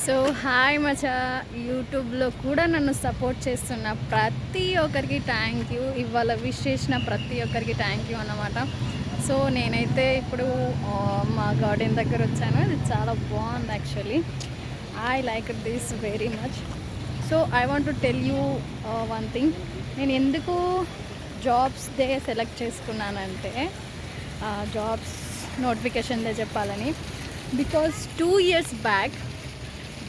So hi మచా, యూట్యూబ్లో కూడా నన్ను సపోర్ట్ చేస్తున్న ప్రతి ఒక్కరికి థ్యాంక్ యూ. ఇవాళ విష్ చేసిన ప్రతి ఒక్కరికి థ్యాంక్ యూ అన్నమాట. సో నేనైతే ఇప్పుడు మా గార్డెన్ దగ్గర వచ్చాను. ఇది చాలా బాగుంది actually. I like this very much. So I want to tell you one thing. నేను ఎందుకు జాబ్స్ డే సెలెక్ట్ చేసుకున్నానంటే జాబ్స్ నోటిఫికేషన్ డే చెప్పాలని. Because 2 years back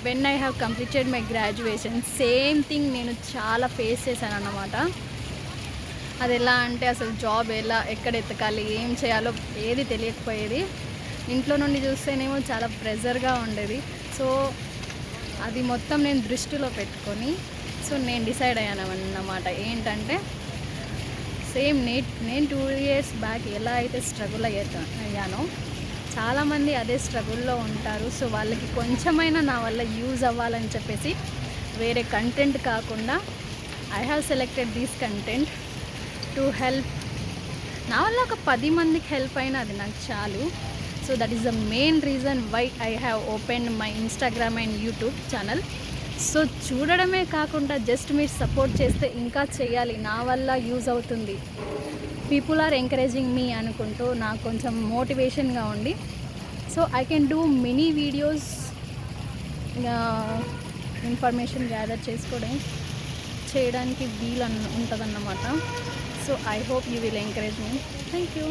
when I have completed my graduation same thing నేను చాలా face చేశాను అన్నమాట. అది ఎలా అంటే అసలు జాబ్ ఎక్కడ ఎతకాలి, ఏం చేయాలో ఏది తెలియకపోయేది. ఇంట్లో నుండి చూస్తేనేమో చాలా ప్రెజర్గా ఉండేది. సో అది మొత్తం నేను దృష్టిలో పెట్టుకొని నేను డిసైడ్ అయ్యాను అన్నమాట. ఏంటంటే సేమ్ నేను 2 years బ్యాక్ ఎలా అయితే స్ట్రగుల్ అయ్యానో చాలామంది అదే స్ట్రగుల్లో ఉంటారు. సో వాళ్ళకి కొంచెమైనా నా వల్ల యూజ్ అవ్వాలని చెప్పేసి వేరే కంటెంట్ కాకుండా I have selected this content to help. నా వల్ల ఒక 10 మందికి హెల్ప్ అయినా అది నాకు చాలు. So that is the main reason why I have opened my Instagram and YouTube channel. So చూడడమే కాకుండా జస్ట్ మీరు సపోర్ట్ చేస్తే ఇంకా చేయాలి, నా వల్ల యూజ్ అవుతుంది, పీపుల్ ఆర్ ఎంకరేజింగ్ మీ అనుకుంటూ నాకు కొంచెం మోటివేషన్గా ఉండి so I can do mini videos information gather చేయడానికి వీలు ఉంటుందన్నమాట. So I hope you will encourage me. Thank you.